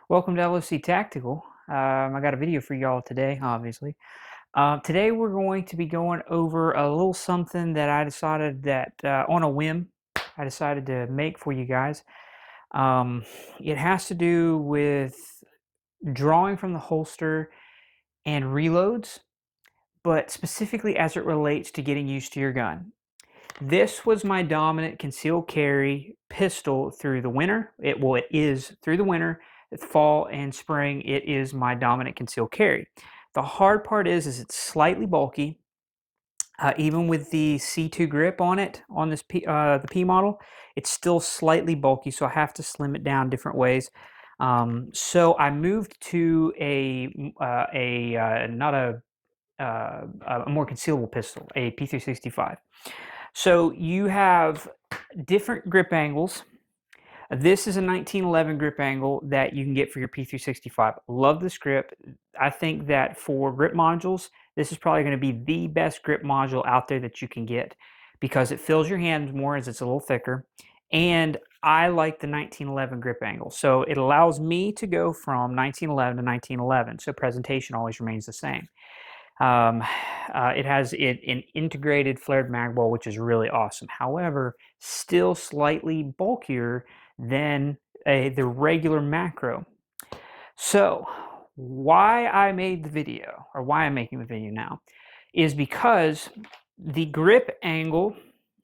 Welcome to LOC Tactical. I got a video for y'all today, obviously. Today we're going to be going over a little something that I decided that on a whim, I decided to make for you guys. It has to do with drawing from the holster and reloads, but specifically as it relates to getting used to your gun. This was my dominant concealed carry pistol through the winter. It is through the winter, fall and spring. It is my dominant concealed carry. The hard part is it's slightly bulky. Even with the C2 grip on it, on this the P model, it's still slightly bulky, so I have to slim it down different ways. So I moved to not a more concealable pistol, a P365. So you have different grip angles. This is a 1911 grip angle that you can get for your P365. Love this grip. I think that for grip modules, this is probably going to be the best grip module out there that you can get because it fills your hands more as it's a little thicker. And I like the 1911 grip angle. So it allows me to go from 1911 to 1911. So presentation always remains the same. It has an integrated flared mag ball, which is really awesome. However, still slightly bulkier than the regular macro. So why I made the video, or why I'm making the video now, is because the grip angle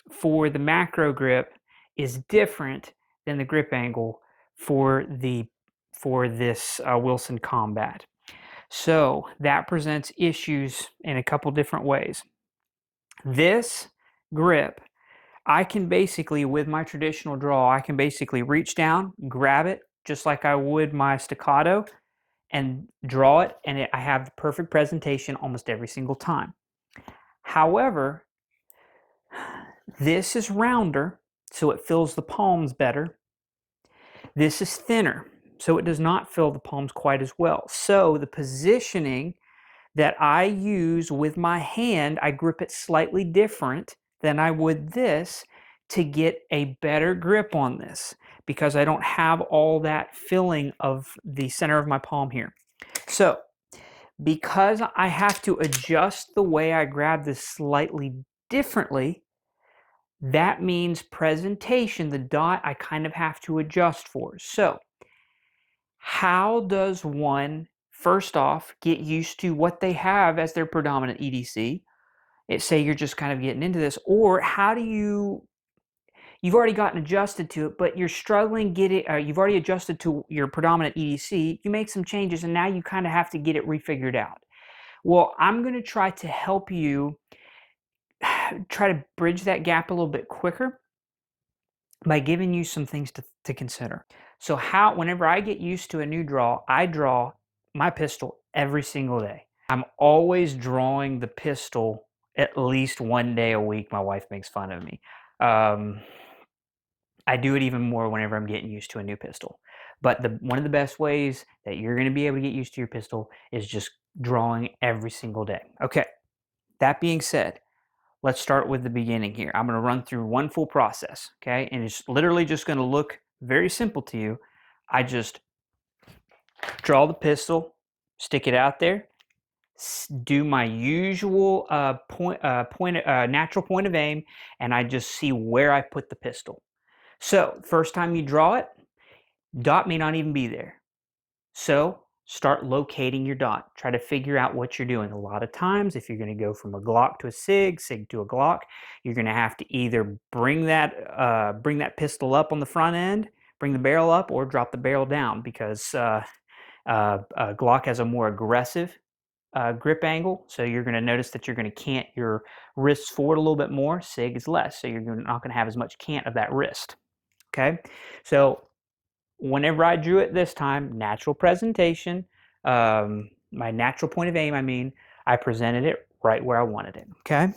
for the macro grip is different than the grip angle for this Wilson Combat. So that presents issues in a couple different ways. This grip, I can basically, with my traditional draw, I can basically reach down, grab it, just like I would my staccato, and draw it, and I have the perfect presentation almost every single time. However, this is rounder, so it fills the palms better. This is thinner, so it does not fill the palms quite as well. So the positioning that I use with my hand, I grip it slightly different than I would this to get a better grip on this because I don't have all that filling of the center of my palm here. So because I have to adjust the way I grab this slightly differently, that means presentation, the dot, I kind of have to adjust for. So how does one, first off, get used to what they have as their predominant EDC? Say you're just kind of getting into this, or how do you've already gotten adjusted to it, but you're struggling get it, you've already adjusted to your predominant EDC, you make some changes, and now you kind of have to get it refigured out. Well, I'm going to try to help you try to bridge that gap a little bit quicker by giving you some things to consider. So whenever I get used to a new draw, I draw my pistol every single day. I'm always drawing the pistol at least one day a week. My wife makes fun of me. I do it even more whenever I'm getting used to a new pistol. But one of the best ways that you're going to be able to get used to your pistol is just drawing every single day. Okay, that being said, let's start with the beginning here. I'm going to run through one full process, okay? And it's literally just going to look very simple to you. I just draw the pistol, stick it out there, do my usual natural point of aim, and I just see where I put the pistol. So first time you draw it, dot may not even be there. So start locating your dot. Try to figure out what you're doing. A lot of times, if you're going to go from a Glock to a SIG, SIG to a Glock, you're going to have to either bring that pistol up on the front end, bring the barrel up, or drop the barrel down because Glock has a more aggressive grip angle. So you're going to notice that you're going to cant your wrists forward a little bit more. SIG is less, so you're not going to have as much cant of that wrist. Okay, so whenever I drew it this time, natural presentation, my natural point of aim, I presented it right where I wanted it, okay?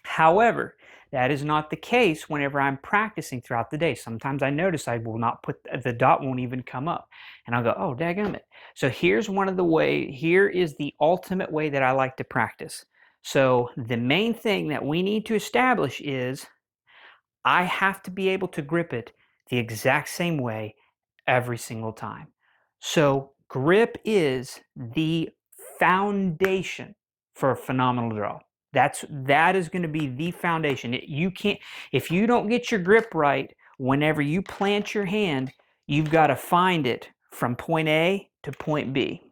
However, that is not the case whenever I'm practicing throughout the day. Sometimes I notice I will not the dot won't even come up. And I'll go, oh, daggum it. So here is the ultimate way that I like to practice. So the main thing that we need to establish is I have to be able to grip it the exact same way every single time. So grip is the foundation for a phenomenal draw. That is going to be the foundation. You can't, if you don't get your grip right, whenever you plant your hand, you've got to find it from point A to point B.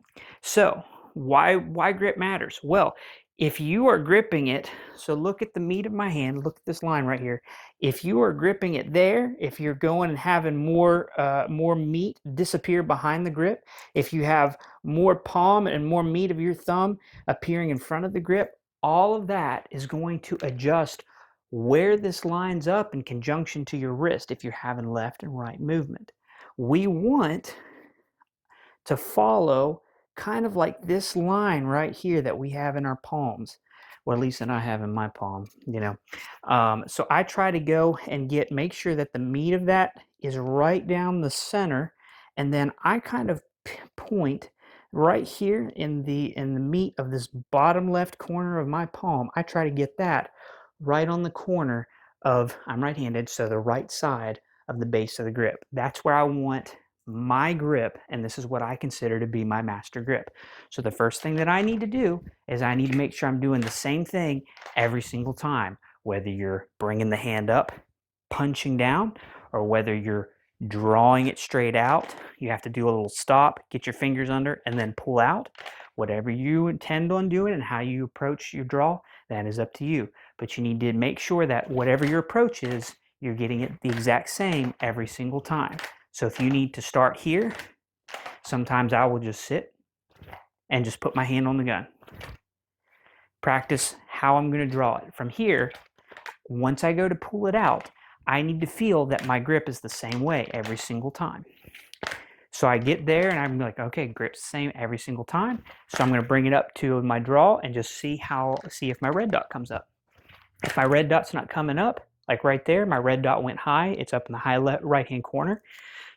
So why grip matters? Well, if you are gripping it, so look at the meat of my hand, look at this line right here. If you are gripping it there, if you're going and having more meat disappear behind the grip, if you have more palm and more meat of your thumb appearing in front of the grip, all of that is going to adjust where this lines up in conjunction to your wrist if you're having left and right movement. We want to follow kind of like this line right here that we have in our palms, or at least that I have in my palm, you know. So I try to go and make sure that the meat of that is right down the center, and then I kind of point right here in the meat of this bottom left corner of my palm. I try to get that right on the corner of, I'm right-handed, so the right side of the base of the grip. That's where I want my grip, and this is what I consider to be my master grip. So the first thing that I need to do is I need to make sure I'm doing the same thing every single time, whether you're bringing the hand up, punching down, or whether you're drawing it straight out. You have to do a little stop, get your fingers under, and then pull out. Whatever you intend on doing and how you approach your draw, that is up to you. But you need to make sure that whatever your approach is, you're getting it the exact same every single time. So if you need to start here, sometimes I will just sit and just put my hand on the gun. Practice how I'm going to draw it. From here, once I go to pull it out, I need to feel that my grip is the same way every single time. So I get there and I'm like, okay, grip's the same every single time. So I'm going to bring it up to my draw and just see if my red dot comes up. If my red dot's not coming up, like right there, my red dot went high. It's up in the high right-hand corner.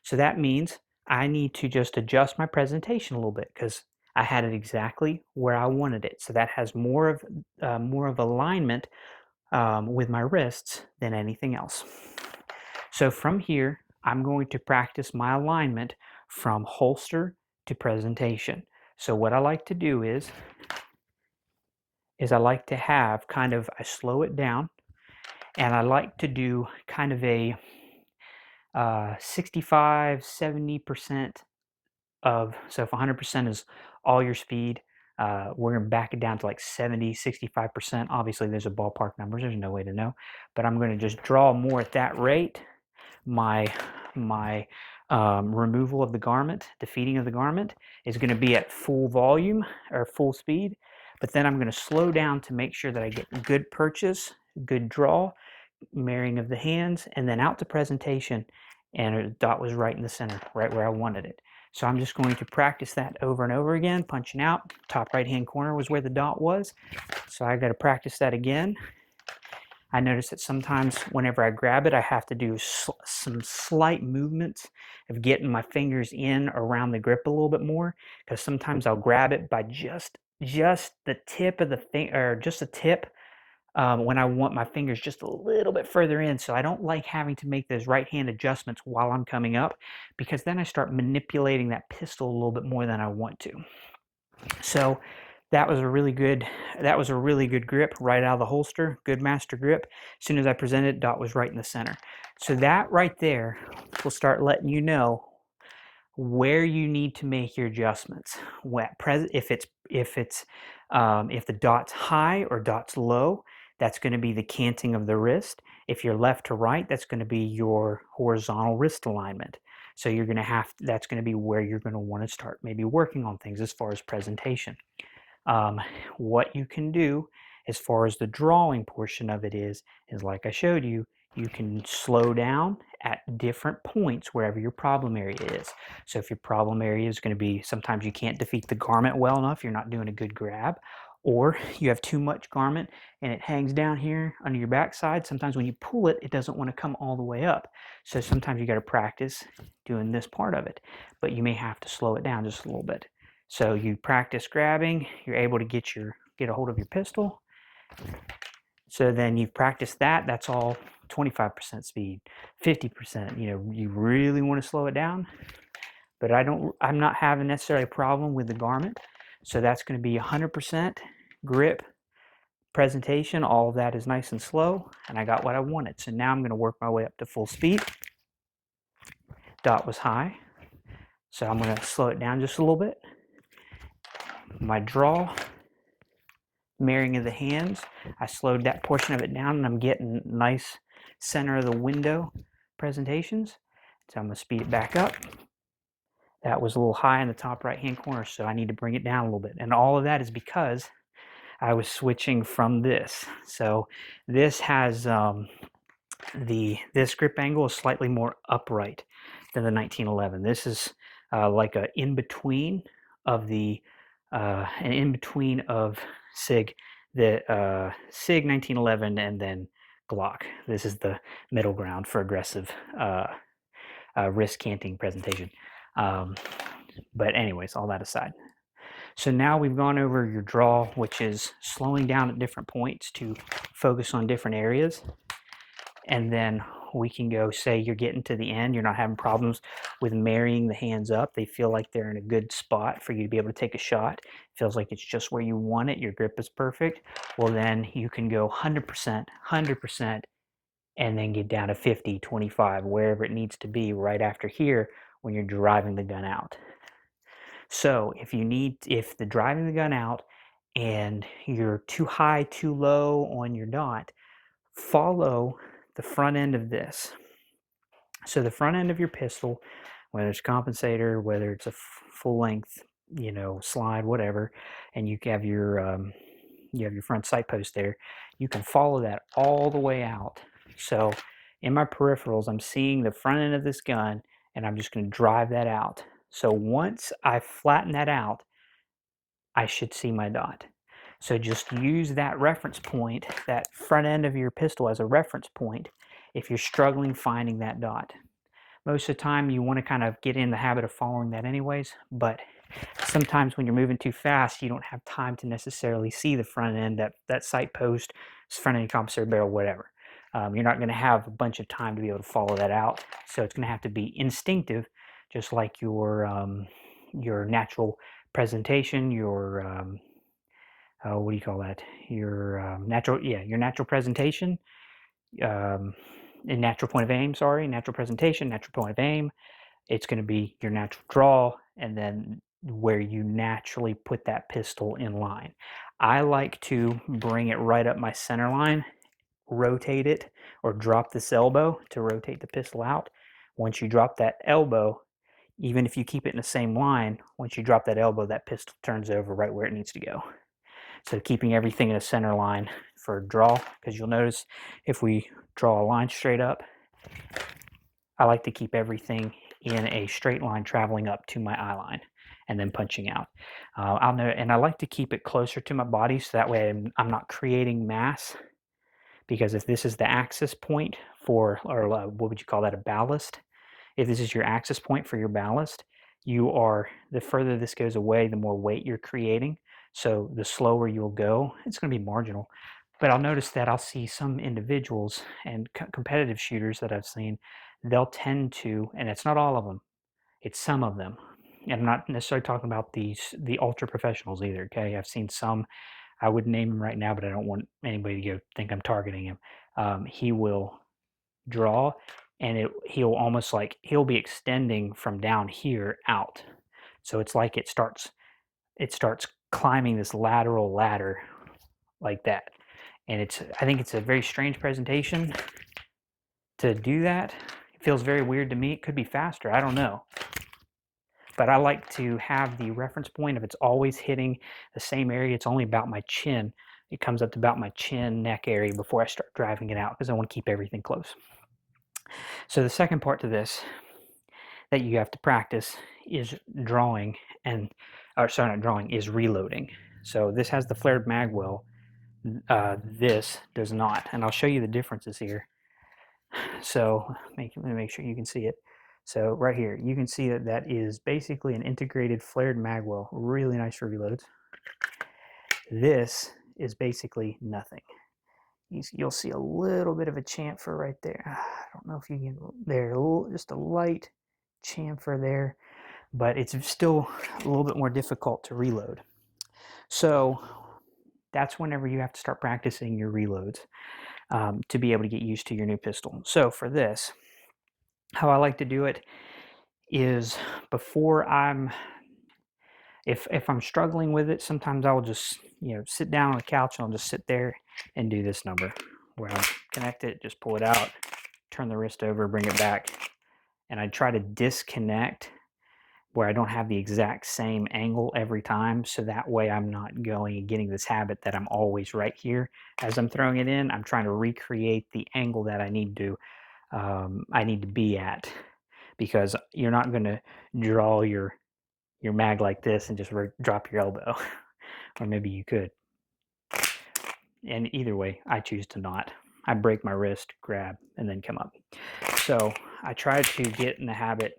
So that means I need to just adjust my presentation a little bit because I had it exactly where I wanted it. So that has more of alignment with my wrists than anything else. So from here, I'm going to practice my alignment from holster to presentation. So what I like to do is I like to have I slow it down, and I like to do kind of a 65, 70% of, so if 100% is all your speed, we're going to back it down to like 70, 65%. Obviously, there's a ballpark numbers. There's no way to know. But I'm going to just draw more at that rate. My removal of the garment, the feeding of the garment, is going to be at full volume or full speed. But then I'm going to slow down to make sure that I get good purchase, good draw, marrying of the hands, and then out to presentation. And the dot was right in the center, right where I wanted it. So I'm just going to practice that over and over again, punching out. Top right-hand corner was where the dot was. So I got to practice that again. I notice that sometimes whenever I grab it, I have to do some slight movements of getting my fingers in around the grip a little bit more, because sometimes I'll grab it by just the tip of the thing, or just a tip, when I want my fingers just a little bit further in. So I don't like having to make those right hand adjustments while I'm coming up, because then I start manipulating that pistol a little bit more than I want to. So that was a really good grip right out of the holster. Good master grip. As soon as I presented, dot was right in the center. So that right there will start letting you know where you need to make your adjustments. If the dot's high or dot's low, that's going to be the canting of the wrist. If you're left to right, that's going to be your horizontal wrist alignment. So that's going to be where you're going to want to start maybe working on things as far as presentation. What you can do as far as the drawing portion of it is like I showed you, you can slow down at different points wherever your problem area is. So if your problem area is going to be, sometimes you can't defeat the garment well enough, you're not doing a good grab, or you have too much garment and it hangs down here under your backside. Sometimes when you pull it, it doesn't want to come all the way up. So sometimes you got to practice doing this part of it, but you may have to slow it down just a little bit. So you practice grabbing, you're able to get a hold of your pistol. So then you've practiced that. That's all 25% speed, 50%. You really want to slow it down. but I'm not having necessarily a problem with the garment. So that's going to be 100% grip presentation. All of that is nice and slow, and I got what I wanted. So now I'm going to work my way up to full speed. Dot was high, so I'm going to slow it down just a little bit. My draw, marrying of the hands, I slowed that portion of it down, and I'm getting nice center of the window presentations. So I'm going to speed it back up. That was a little high in the top right hand corner, so I need to bring it down a little bit. And all of that is because I was switching from this. So this has this grip angle is slightly more upright than the 1911. This is like an in between of the an in between of SIG, the SIG 1911 and then Glock. This is the middle ground for aggressive wrist canting presentation. But anyways, all that aside. So now we've gone over your draw, which is slowing down at different points to focus on different areas. And then we can go, say you're getting to the end, you're not having problems with marrying the hands up. They feel like they're in a good spot for you to be able to take a shot. It feels like it's just where you want it. Your grip is perfect. Well, then you can go 100%, 100%, and then get down to 50, 25, wherever it needs to be right after here when you're driving the gun out. So if the driving the gun out and you're too high, too low on your dot, follow the front end of this. So the front end of your pistol, whether it's compensator, whether it's a full length, slide, whatever, and you have your front sight post there, you can follow that all the way out. So in my peripherals, I'm seeing the front end of this gun, and I'm just going to drive that out. So once I flatten that out, I should see my dot. So just use that reference point, that front end of your pistol as a reference point if you're struggling finding that dot. Most of the time you want to kind of get in the habit of following that anyways, but sometimes when you're moving too fast, you don't have time to necessarily see the front end, that sight post, front end compensator barrel, whatever. You're not going to have a bunch of time to be able to follow that out. So it's going to have to be instinctive, just like your natural presentation, your what do you call that? Your natural presentation, and natural point of aim. Natural presentation, natural point of aim. It's going to be your natural draw, and then where you naturally put that pistol in line. I like to bring it right up my center line, rotate it, or drop this elbow to rotate the pistol out. Once you drop that elbow, even if you keep it in the same line, once you drop that elbow, that pistol turns over right where it needs to go. So keeping everything in a center line for draw, because you'll notice if we draw a line straight up, I like to keep everything in a straight line traveling up to my eye line and then punching out. And I like to keep it closer to my body so that way I'm not creating mass, because if this is the axis point for, or what would you call that, a ballast? If this is your axis point for your ballast, the further this goes away, the more weight you're creating. So the slower you'll go, it's going to be marginal. But I'll notice that I'll see some individuals and competitive shooters that I've seen, they'll tend to, and it's not all of them, it's some of them. And I'm not necessarily talking about the ultra professionals either, okay? I've seen some, I wouldn't name him right now, but I don't want anybody to think I'm targeting him. He will draw, and he'll be extending from down here out. So it's like it starts climbing this lateral ladder like that. And I think it's a very strange presentation to do that. It feels very weird to me. It could be faster, I don't know. But I like to have the reference point. If it's always hitting the same area, it's only about my chin. It comes up to about my chin, neck area before I start driving it out, because I want to keep everything close. So the second part to this that you have to practice is drawing, is reloading. So this has the flared mag well. This does not, and I'll show you the differences here. So let me make sure you can see it. So right here, you can see that is basically an integrated flared mag well. Really nice for reloads. This is basically nothing. You'll see a little bit of a chamfer right there. I don't know if you can, just a light chamfer there, but it's still a little bit more difficult to reload. So that's whenever you have to start practicing your reloads to be able to get used to your new pistol. So for this, how I like to do it is before if I'm struggling with it, sometimes I will just sit down on the couch and I'll just sit there and do this number where I connect it, just pull it out, turn the wrist over, bring it back, and I try to disconnect where I don't have the exact same angle every time, so that way I'm not going and getting this habit that I'm always right here as I'm throwing it in. I'm trying to recreate the angle that I need to be at, because you're not going to draw your mag like this and just drop your elbow, or maybe you could. And either way, I choose to not. I break my wrist, grab, and then come up. So I try to get in the habit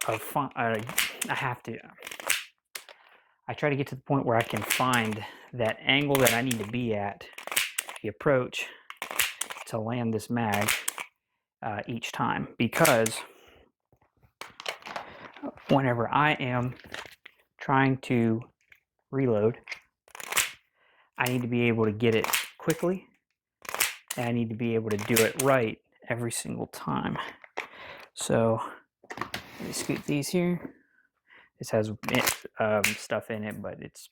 of I try to get to the point where I can find that angle that I need to be at, the approach, to land this mag each time, because whenever I am trying to reload, I need to be able to get it quickly, and I need to be able to do it right every single time. So let me scoot these here. This has stuff in it, but it's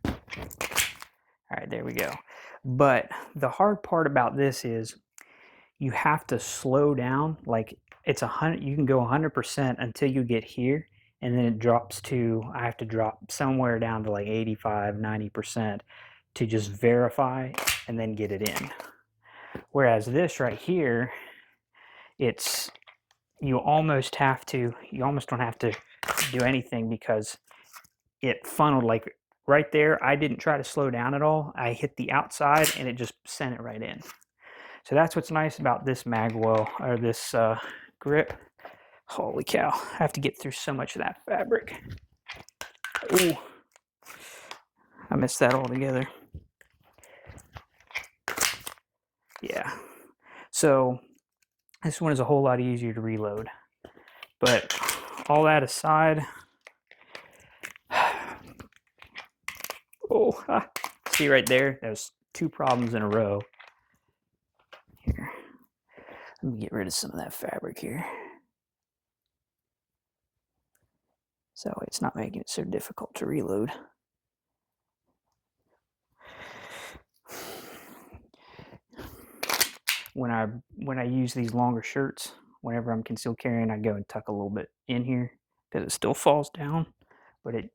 all right. There we go. But the hard part about this is you have to slow down. Like it's 100. You can go 100% until you get here, and then it drops to, I have to drop somewhere down to like 85, 90% to just verify and then get it in. Whereas this right here, you almost don't have to do anything, because it funneled like right there. I didn't try to slow down at all. I hit the outside and it just sent it right in. So that's what's nice about this magwell, or this grip. Holy cow, I have to get through so much of that fabric. Ooh, I missed that altogether. Yeah, so this one is a whole lot easier to reload. But all that aside, see right there, there's 2 problems in a row. Here, let me get rid of some of that fabric here, so it's not making it so difficult to reload. When I use these longer shirts, whenever I'm concealed carrying, I go and tuck a little bit in here, because it still falls down, but it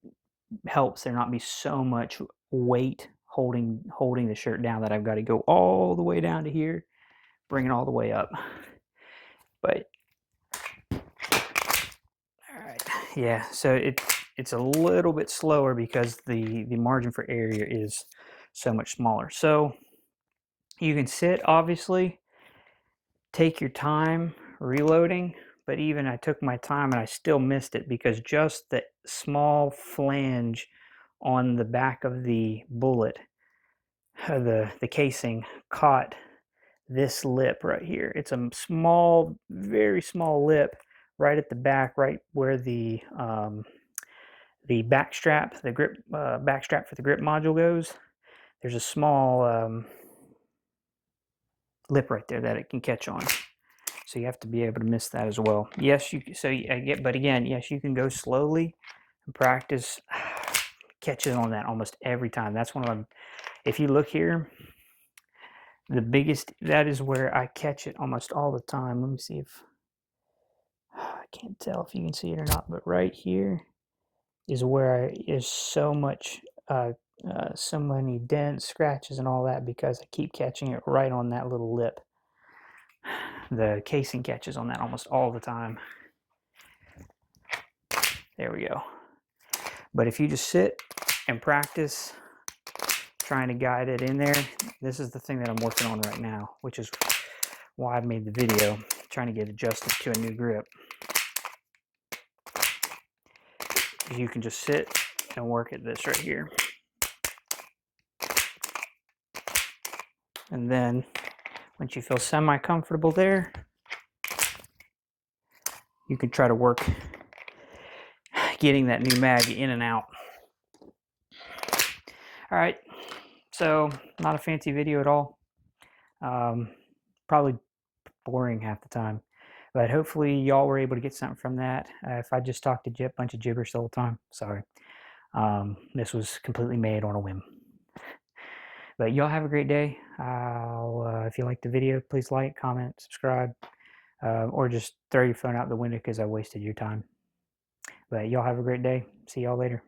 helps there not be so much weight holding the shirt down that I've got to go all the way down to here, bring it all the way up. But all right, yeah, so it's a little bit slower because the margin for error is so much smaller. So you can sit, obviously, take your time reloading, but even I took my time and I still missed it, because just the small flange on the back of the bullet, the casing, caught this lip right here. It's a small, very small lip right at the back, right where the backstrap, the grip backstrap for the grip module goes. There's a small lip right there that it can catch on. So you have to be able to miss that as well. Yes, but again, yes, you can go slowly and practice catching on that almost every time. That's one of them. If you look here, that is where I catch it almost all the time. Let me see if, I can't tell if you can see it or not, but right here is where is so much, so many dents, scratches, and all that, because I keep catching it right on that little lip. The casing catches on that almost all the time. There we go. But if you just sit and practice trying to guide it in there, this is the thing that I'm working on right now, which is why I made the video, trying to get adjusted to a new grip. You can just sit and work at this right here. And then once you feel semi-comfortable there, you can try to work getting that new mag in and out. All right, so not a fancy video at all. Probably boring half the time, but hopefully y'all were able to get something from that. If I just talked a bunch of gibberish the whole time, sorry. This was completely made on a whim. But y'all have a great day. If you liked the video, please like, comment, subscribe, or just throw your phone out the window because I wasted your time. But y'all have a great day. See y'all later.